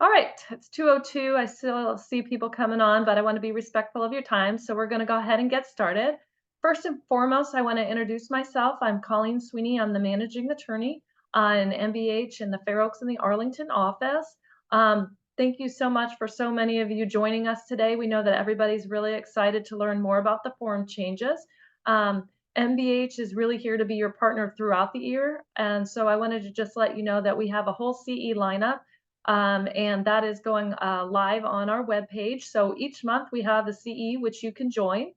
All right, it's 2:02. I still see people coming on, but I want to be respectful of your time. So we're going to go ahead and get started. First and foremost, I want to introduce myself. I'm Colleen Sweeney. I'm the managing attorney in MBH in the Fair Oaks and the Arlington office. Thank you so much for so many of you joining us today. We know that everybody's really excited to learn more about the form changes. MBH is really here to be your partner throughout the year. And so I wanted to just let you know that we have a whole CE lineup and that is going live on our webpage. So each month we have a CE which you can join.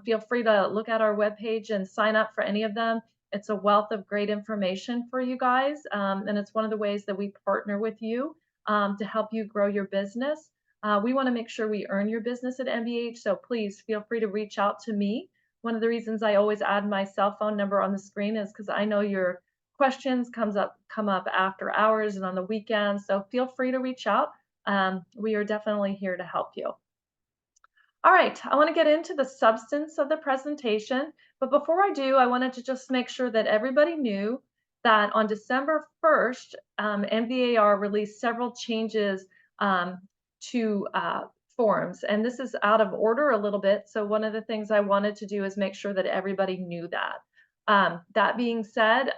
Feel free to look at our webpage and sign up for any of them. It's a wealth of great information for you guys, and it's one of the ways that we partner with you to help you grow your business. We want to make sure we earn your business at MBH, so please feel free to reach out to me. One of the reasons I always add my cell phone number on the screen is because I know your questions come up after hours and on the weekends, so feel free to reach out. We are definitely here to help you. All right, I want to get into the substance of the presentation, but before I do, I wanted to just make sure that everybody knew that on December 1st, NVAR released several changes to forms, and this is out of order a little bit, so one of the things I wanted to do is make sure that everybody knew that. That being said,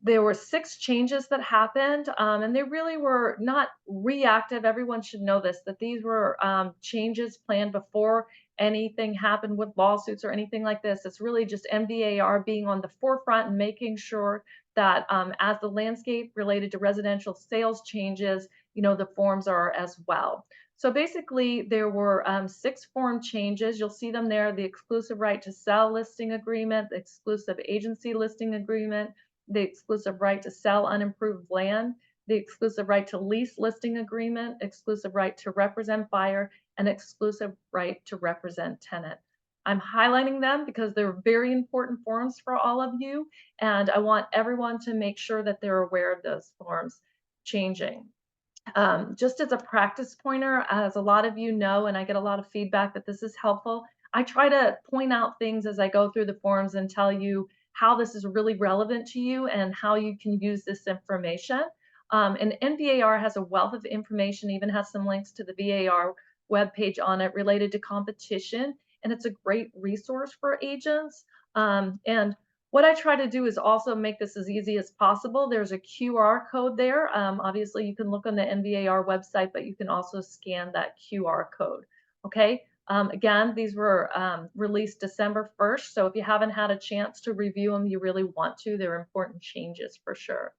there were 6 changes that happened, and they really were not reactive. Everyone should know this, that these were changes planned before anything happened with lawsuits or anything like this. It's really just MVAR being on the forefront and making sure that as the landscape related to residential sales changes, the forms are as well. So basically, there were 6 form changes. You'll see them there: the exclusive right to sell listing agreement, the exclusive agency listing agreement, the exclusive right to sell unimproved land, the exclusive right to lease listing agreement, exclusive right to represent buyer, and exclusive right to represent tenant. I'm highlighting them because they're very important forms for all of you, and I want everyone to make sure that they're aware of those forms changing. Just as a practice pointer, as a lot of you know, and I get a lot of feedback that this is helpful, I try to point out things as I go through the forms and tell you how this is really relevant to you and how you can use this information. And NVAR has a wealth of information, even has some links to the VAR webpage on it related to competition, and it's a great resource for agents. And what I try to do is also make this as easy as possible. There's a QR code there. Obviously, you can look on the NVAR website, but you can also scan that QR code. Okay. Again, these were released December 1st, so if you haven't had a chance to review them, you really want to. They're important changes for sure.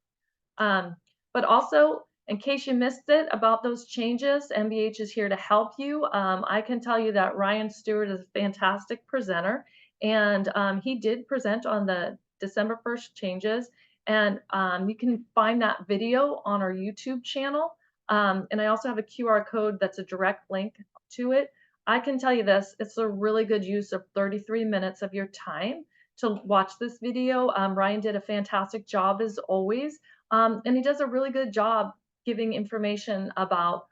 But also, in case you missed it about those changes, MBH is here to help you. I can tell you that Ryan Stewart is a fantastic presenter, and he did present on the December 1st changes, and you can find that video on our YouTube channel. And I also have a QR code that's a direct link to it. I can tell you this, it's a really good use of 33 minutes of your time to watch this video. Ryan did a fantastic job as always, and he does a really good job giving information about,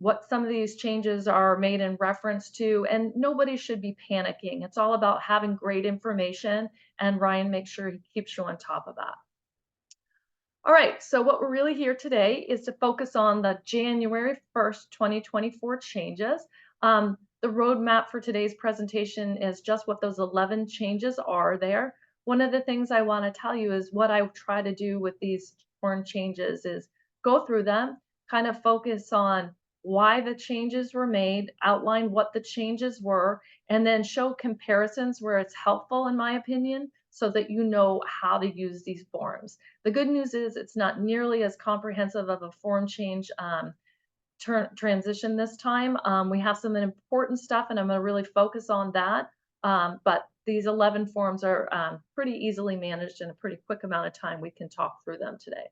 what some of these changes are made in reference to, and nobody should be panicking. It's all about having great information, and Ryan makes sure he keeps you on top of that. All right, so what we're really here today is to focus on the January 1st, 2024 changes. The roadmap for today's presentation is just what those 11 changes are there. One of the things I want to tell you is what I try to do with these form changes is go through them, kind of focus on why the changes were made, outline what the changes were, and then show comparisons where it's helpful, in my opinion, so that you know how to use these forms. The good news is it's not nearly as comprehensive of a form change transition this time. We have some important stuff, and I'm going to really focus on that. But these 11 forms are pretty easily managed in a pretty quick amount of time. We can talk through them today.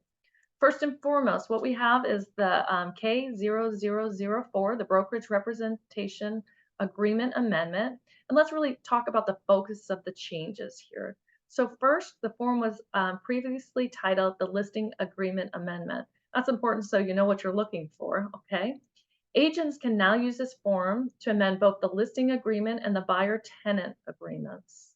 First and foremost, what we have is the K0004, the Brokerage Representation Agreement Amendment. And let's really talk about the focus of the changes here. So first, the form was previously titled the Listing Agreement Amendment. That's important so you know what you're looking for, okay? Agents can now use this form to amend both the listing agreement and the buyer-tenant agreements.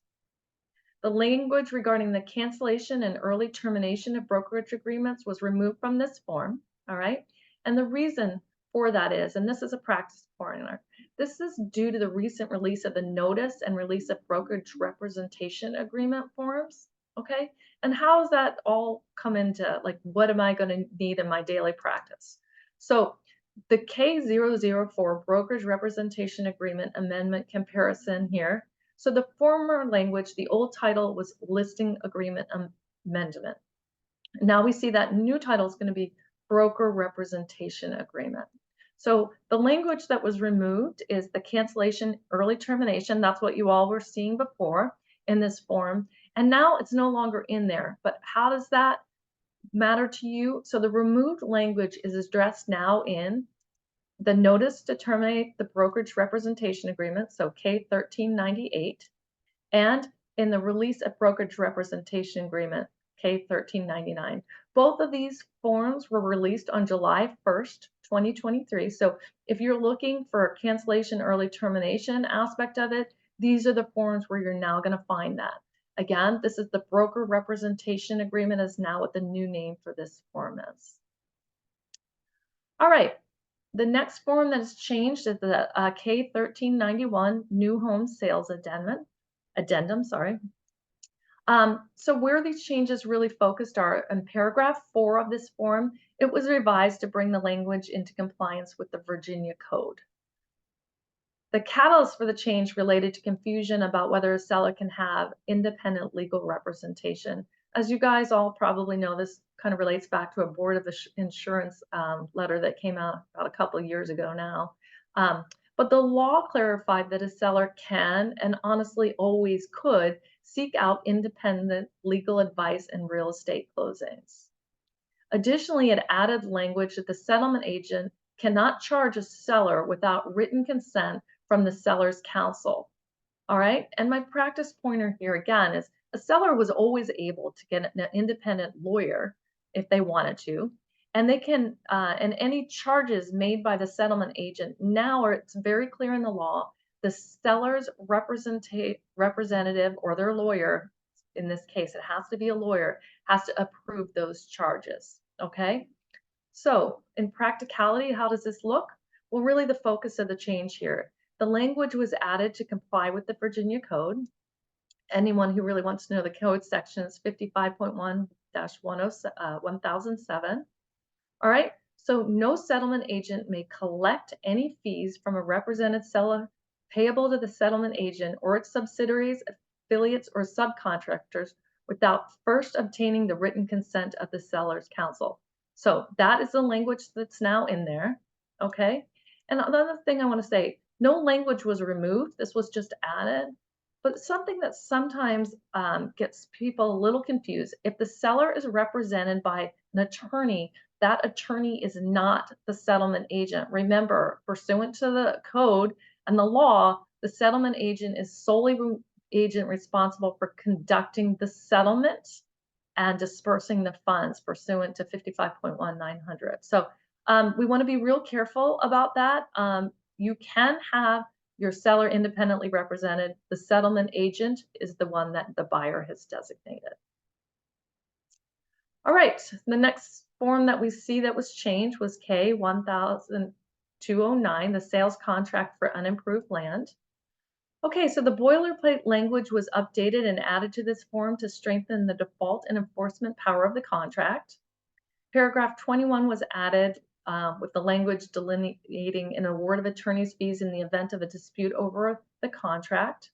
The language regarding the cancellation and early termination of brokerage agreements was removed from this form, all right? And the reason for that is, and this is a practice pointer, this is due to the recent release of the notice and release of brokerage representation agreement forms, okay? And how does that all come into, like, what am I going to need in my daily practice? So the K004 brokerage representation agreement amendment comparison here. So the former language, the old title was listing agreement amendment. Now we see that new title is going to be broker representation agreement. So the language that was removed is the cancellation, early termination. That's what you all were seeing before in this form. And now it's no longer in there. But how does that matter to you? So the removed language is addressed now in the notice to terminate the brokerage representation agreement, so K1398, and in the release of brokerage representation agreement, K1399. Both of these forms were released on July 1st, 2023. So if you're looking for a cancellation early termination aspect of it, these are the forms where you're now going to find that. Again, this is the broker representation agreement is now what the new name for this form is. All right. The next form that is changed is the K1391 new home sales addendum, sorry. So where these changes really focused are in paragraph 4 of this form, it was revised to bring the language into compliance with the Virginia Code. The catalyst for the change related to confusion about whether a seller can have independent legal representation. As you guys all probably know, this kind of relates back to a Board of Insurance letter that came out about a couple of years ago now. But the law clarified that a seller can, and honestly always could, seek out independent legal advice in real estate closings. Additionally, it added language that the settlement agent cannot charge a seller without written consent from the seller's counsel. All right, and my practice pointer here again is a seller was always able to get an independent lawyer if they wanted to, and they can, and any charges made by the settlement agent now it's very clear in the law, the seller's representative or their lawyer, in this case, it has to be a lawyer, has to approve those charges, okay? So in practicality, how does this look? Well, really the focus of the change here. The language was added to comply with the Virginia Code. Anyone who really wants to know the code section is 55.1-1007. All right, so no settlement agent may collect any fees from a represented seller payable to the settlement agent or its subsidiaries, affiliates, or subcontractors without first obtaining the written consent of the seller's counsel. So that is the language that's now in there, okay? And another thing I want to say, no language was removed. This was just added. But something that sometimes gets people a little confused, if the seller is represented by an attorney, that attorney is not the settlement agent. Remember, pursuant to the code and the law, the settlement agent is solely agent responsible for conducting the settlement and dispersing the funds pursuant to 55.1900. So we want to be real careful about that. You can have your seller independently represented. The settlement agent is the one that the buyer has designated. All right, the next form that we see that was changed was K1209, the sales contract for unimproved land. Okay, so the boilerplate language was updated and added to this form to strengthen the default and enforcement power of the contract. Paragraph 21 was added with the language delineating an award of attorney's fees in the event of a dispute over the contract.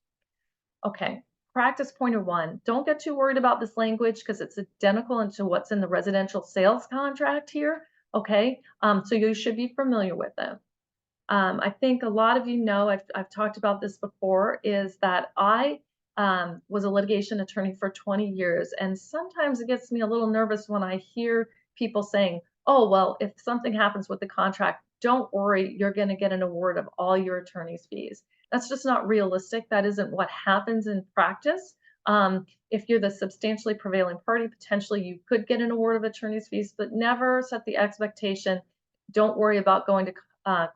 Okay, practice pointer 1, don't get too worried about this language because it's identical to what's in the residential sales contract here, okay? So you should be familiar with it. I think a lot of you know, I've talked about this before, is that I was a litigation attorney for 20 years, and sometimes it gets me a little nervous when I hear people saying, oh, well, if something happens with the contract, don't worry, you're going to get an award of all your attorney's fees. That's just not realistic. That isn't what happens in practice. If you're the substantially prevailing party, potentially you could get an award of attorney's fees, but never set the expectation, don't worry about going to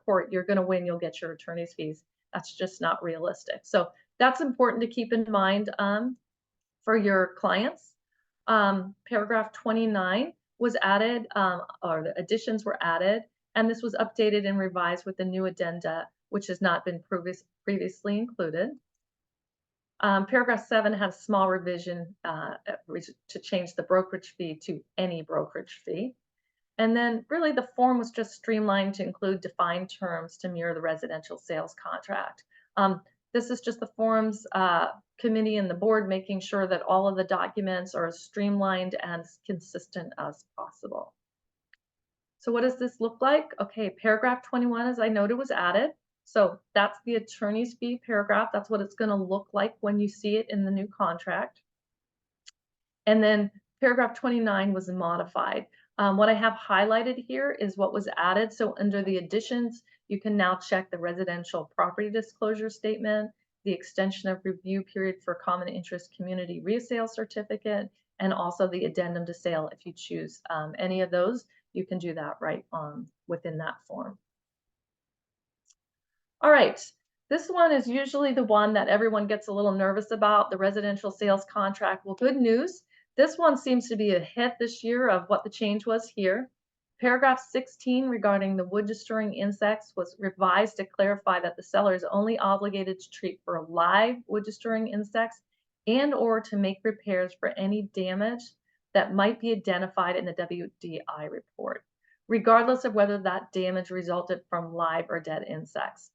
court, you're going to win, you'll get your attorney's fees. That's just not realistic. So that's important to keep in mind. for your clients. Paragraph 29 was added, or the additions were added, and this was updated and revised with the new addenda, which has not been previously included. Paragraph 7 had a small revision to change the brokerage fee to any brokerage fee. And then really the form was just streamlined to include defined terms to mirror the residential sales contract. This is just the forms committee and the board making sure that all of the documents are as streamlined and as consistent as possible. So what does this look like? Okay, paragraph 21, as I noted, was added. So that's the attorney's fee paragraph. That's what it's going to look like when you see it in the new contract. And then paragraph 29 was modified. What I have highlighted here is what was added. So under the additions, you can now check the residential property disclosure statement, the extension of review period for common interest community resale certificate, and also the addendum to sale. If you choose any of those, you can do that right within that form. All right, this one is usually the one that everyone gets a little nervous about, the residential sales contract. Well, good news. This one seems to be a hit this year of what the change was here. Paragraph 16 regarding the wood destroying insects was revised to clarify that the seller is only obligated to treat for live wood destroying insects and or to make repairs for any damage that might be identified in the WDI report, regardless of whether that damage resulted from live or dead insects.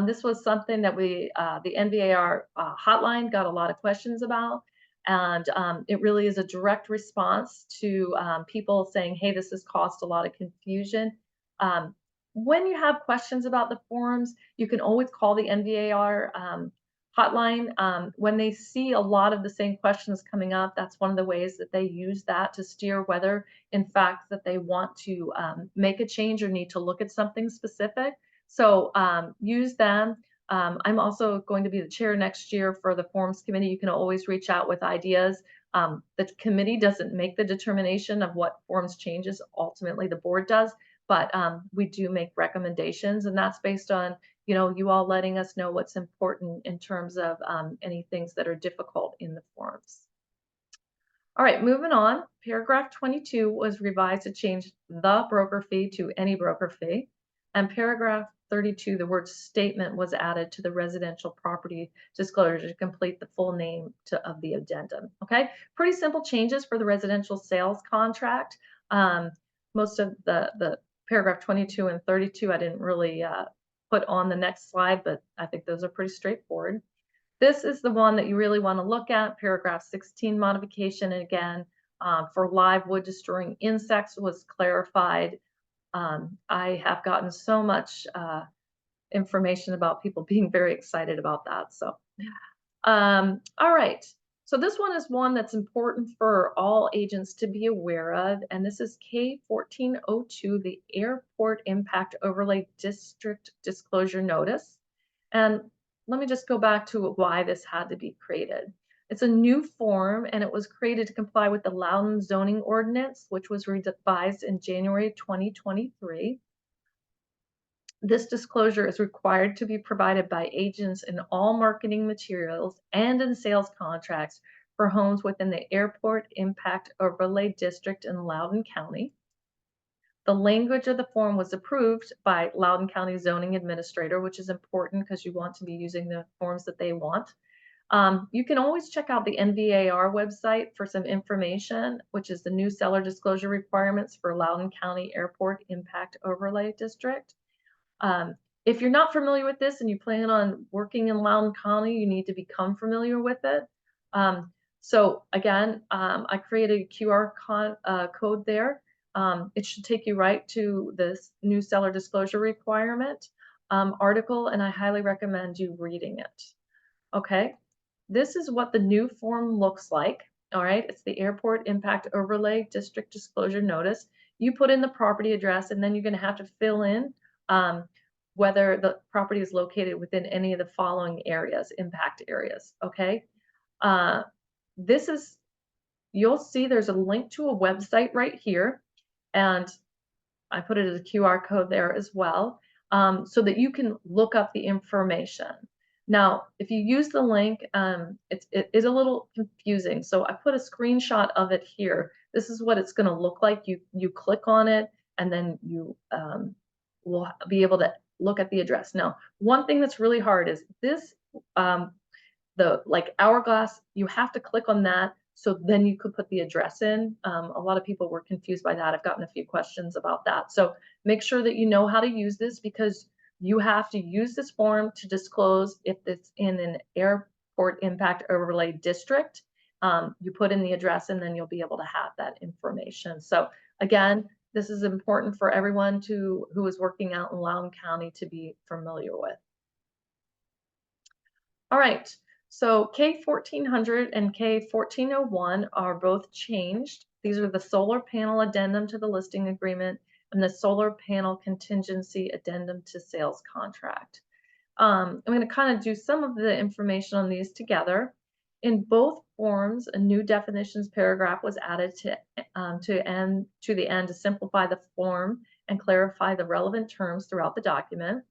This was something that the NVAR hotline got a lot of questions about, and it really is a direct response to people saying, hey, this has caused a lot of confusion. When you have questions about the forms, you can always call the NVAR hotline. When they see a lot of the same questions coming up, that's one of the ways that they use that to steer whether, in fact, that they want to make a change or need to look at something specific. So use them. I'm also going to be the chair next year for the forms committee. You can always reach out with ideas. The committee doesn't make the determination of what forms changes. Ultimately, the board does, but we do make recommendations, and that's based on you all letting us know what's important in terms of any things that are difficult in the forms. All right, moving on. Paragraph 22 was revised to change the broker fee to any broker fee, and paragraph 32, the word statement was added to the residential property disclosure to complete the full name of the addendum. Okay, pretty simple changes for the residential sales contract. Most of the paragraph 22 and 32, I didn't really put on the next slide, but I think those are pretty straightforward. This is the one that you really want to look at, paragraph 16 modification. And again, for live wood destroying insects was clarified. I have gotten so much information about people being very excited about that. So, all right. So this one is one that's important for all agents to be aware of, and this is K1402, the Airport Impact Overlay District Disclosure Notice. And let me just go back to why this had to be created. It's a new form, and it was created to comply with the Loudoun zoning ordinance, which was revised in January 2023. This disclosure is required to be provided by agents in all marketing materials and in sales contracts for homes within the Airport Impact Overlay District in Loudoun County. The language of the form was approved by Loudoun County Zoning Administrator, which is important because you want to be using the forms that they want. You can always check out the NVAR website for some information, which is the new seller disclosure requirements for Loudoun County Airport Impact Overlay District. If you're not familiar with this and you plan on working in Loudoun County, you need to become familiar with it. So again, I created a QR code there. It should take you right to this new seller disclosure requirement article, and I highly recommend you reading it. Okay, this is what the new form looks like. All right, it's the Airport Impact Overlay District Disclosure Notice. You put in the property address, and then you're going to have to fill in whether the property is located within any of the following areas, impact areas. Okay, you'll see there's a link to a website right here, and I put it as a QR code there as well, so that you can look up the information. Now, if you use the link, it is a little confusing. So I put a screenshot of it here. This is what it's going to look like. You click on it, and then you will be able to look at the address. Now, one thing that's really hard is this, the like hourglass. You have to click on that, so then you could put the address in. A lot of people were confused by that. I've gotten a few questions about that. So make sure that you know how to use this, because you have to use this form to disclose if it's in an airport impact overlay district. You put in the address, and then you'll be able to have that information. So again, this is important for everyone who is working out in Loudoun County to be familiar with. All right, so K1400 and K1401 are both changed. These are the solar panel addendum to the listing agreement and the solar panel contingency addendum to sales contract. I'm going to kind of do some of the information on these together. In both forms, a new definitions paragraph was added to the end to simplify the form and clarify the relevant terms throughout the document.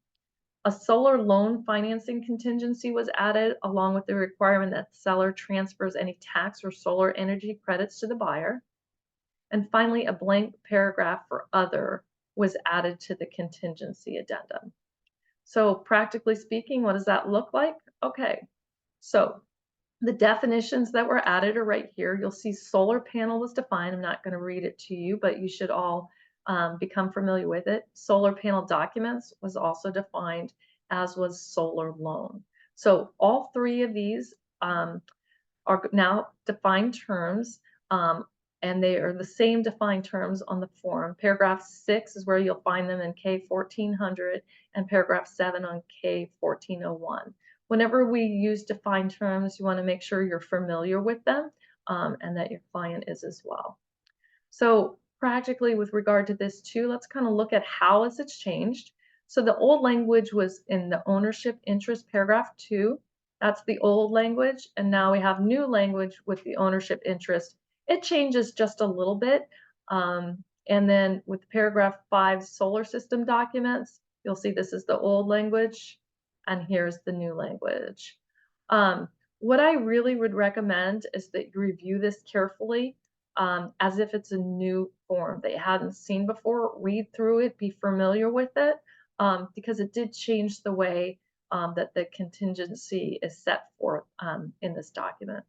A solar loan financing contingency was added, along with the requirement that the seller transfers any tax or solar energy credits to the buyer. And finally, a blank paragraph for other was added to the contingency addendum. So practically speaking, what does that look like? Okay, so the definitions that were added are right here. You'll see solar panel was defined. I'm not going to read it to you, but you should all become familiar with it. Solar panel documents was also defined, as was solar loan. So all three of these are now defined terms, and they are the same defined terms on the form. Paragraph 6 is where you'll find them in K1400, and paragraph 7 on K1401. Whenever we use defined terms, you want to make sure you're familiar with them, and that your client is as well. So practically with regard to this too, let's kind of look at how has it changed. So the old language was in the ownership interest paragraph 2. That's the old language. And now we have new language with the ownership interest. It changes just a little bit. And then with paragraph 5 solar system documents, you'll see this is the old language, and here's the new language. What I really would recommend is that you review this carefully, as if it's a new form that you hadn't seen before. Read through it, be familiar with it, because it did change the way that the contingency is set forth in this document.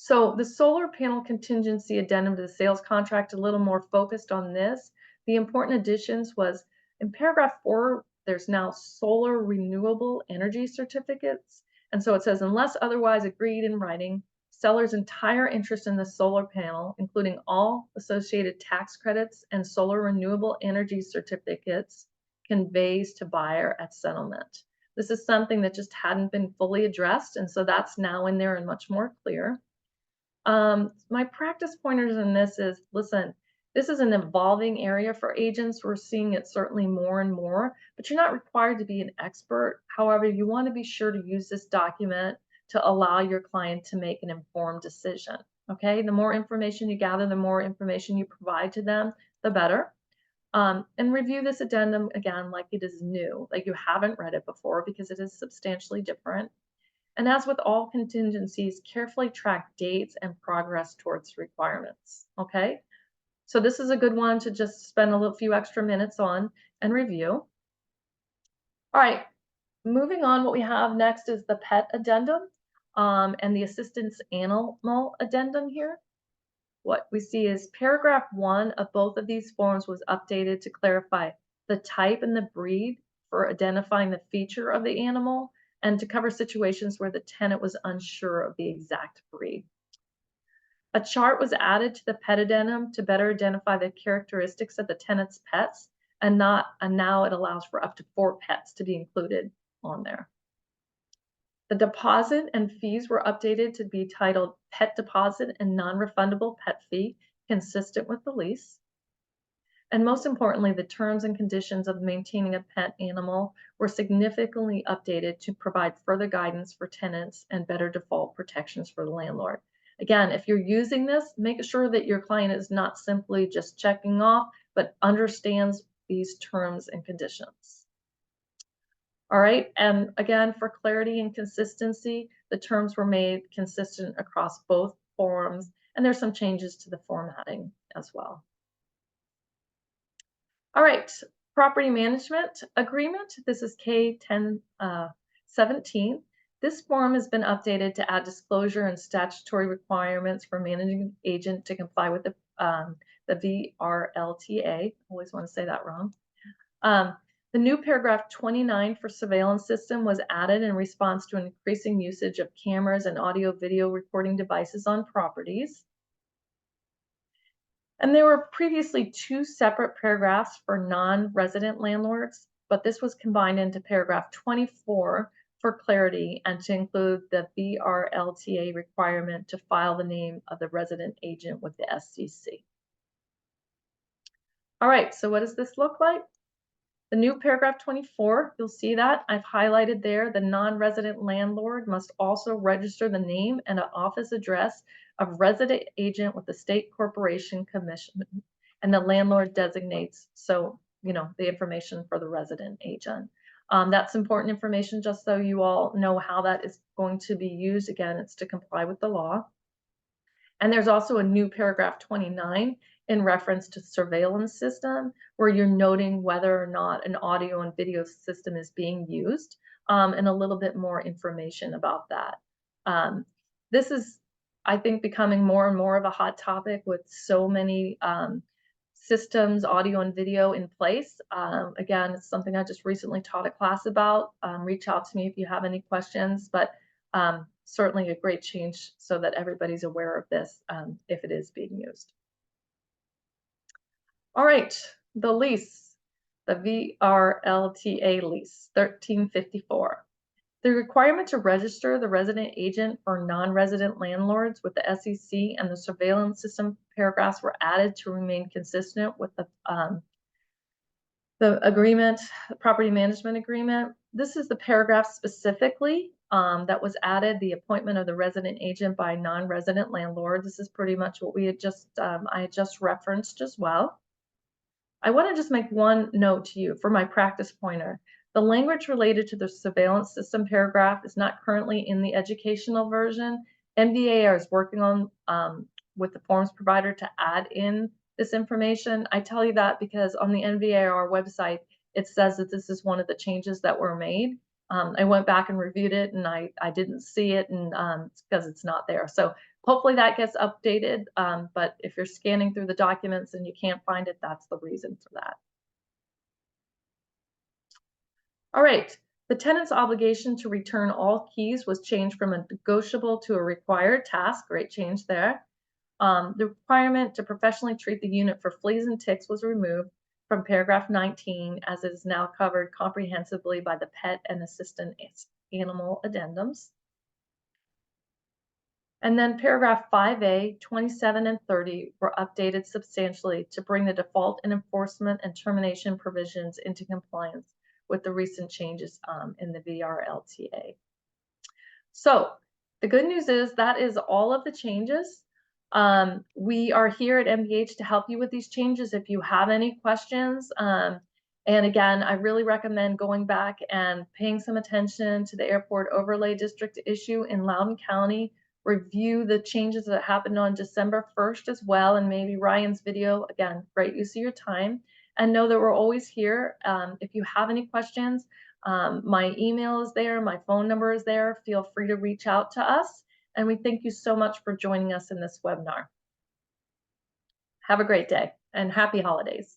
So the solar panel contingency addendum to the sales contract, a little more focused on this. The important additions was in paragraph 4, there's now solar renewable energy certificates. And so it says, unless otherwise agreed in writing, seller's entire interest in the solar panel, including all associated tax credits and solar renewable energy certificates, conveys to buyer at settlement. This is something that just hadn't been fully addressed, and so that's now in there and much more clear. My practice pointers in this is, listen, this is an evolving area for agents. We're seeing it certainly more and more, but you're not required to be an expert. However, you want to be sure to use this document to allow your client to make an informed decision. Okay, the more information you gather, the more information you provide to them, the better. And review this addendum again like it is new, like you haven't read it before, because it is substantially different. And as with all contingencies, carefully track dates and progress towards requirements. Okay, so this is a good one to just spend a few extra minutes on and review. All right, moving on, what we have next is the pet addendum and the assistance animal addendum here. What we see is paragraph 1 of both of these forms was updated to clarify the type and the breed for identifying the feature of the animal, and to cover situations where the tenant was unsure of the exact breed. A chart was added to the pet addendum to better identify the characteristics of the tenant's pets, and now it allows for up to 4 pets to be included on there. The deposit and fees were updated to be titled Pet Deposit and Non-Refundable Pet Fee, consistent with the lease. And most importantly, the terms and conditions of maintaining a pet animal were significantly updated to provide further guidance for tenants and better default protections for the landlord. Again, if you're using this, make sure that your client is not simply just checking off, but understands these terms and conditions. All right, and again, for clarity and consistency, the terms were made consistent across both forms, and there's some changes to the formatting as well. All right, property management agreement. This is K1017. This form has been updated to add disclosure and statutory requirements for managing agent to comply with the VRLTA. Always want to say that wrong. The new paragraph 29 for surveillance system was added in response to an increasing usage of cameras and audio-video recording devices on properties. And there were previously two separate paragraphs for non-resident landlords, but this was combined into paragraph 24 for clarity and to include the VRLTA requirement to file the name of the resident agent with the SCC. All right, so what does this look like? The new paragraph 24, you'll see that I've highlighted there. The non-resident landlord must also register the name and an office address of resident agent with the state corporation commission, and the landlord designates, so, you know, the information for the resident agent. That's important information just so you all know how that is going to be used. Again, it's to comply with the law. And there's also a new paragraph 29 in reference to surveillance system, where you're noting whether or not an audio and video system is being used, and a little bit more information about that. This is, I think, becoming more and more of a hot topic with so many systems, audio and video in place. Again, it's something I just recently taught a class about. Reach out to me if you have any questions, but certainly a great change so that everybody's aware of this if it is being used. All right, the lease, the VRLTA lease, 1354. The requirement to register the resident agent for non-resident landlords with the SEC and the surveillance system paragraphs were added to remain consistent with the agreement, the property management agreement. This is the paragraph specifically that was added, the appointment of the resident agent by non-resident landlord. This is pretty much what we had just, I had just referenced as well. I want to just make one note to you for my practice pointer. The language related to the surveillance system paragraph is not currently in the educational version. NVAR is working on with the forms provider to add in this information. I tell you that because on the NVAR website, it says that this is one of the changes that were made. I went back and reviewed it, and I didn't see it, and it's because it's not there. So hopefully that gets updated, but if you're scanning through the documents and you can't find it, that's the reason for that. All right, the tenant's obligation to return all keys was changed from a negotiable to a required task. Great change there. The requirement to professionally treat the unit for fleas and ticks was removed from paragraph 19, as it is now covered comprehensively by the pet and assistant animal addendums. And then paragraph 5A, 27 and 30 were updated substantially to bring the default and enforcement and termination provisions into compliance with the recent changes in the VRLTA. So the good news is that is all of the changes. We are here at MBH to help you with these changes if you have any questions. And again, I really recommend going back and paying some attention to the Airport Overlay District issue in Loudoun County. Review the changes that happened on December 1st as well, and maybe Ryan's video. Again, great use of your time. And know that we're always here. If you have any questions, my email is there, my phone number is there. Feel free to reach out to us. And we thank you so much for joining us in this webinar. Have a great day and happy holidays.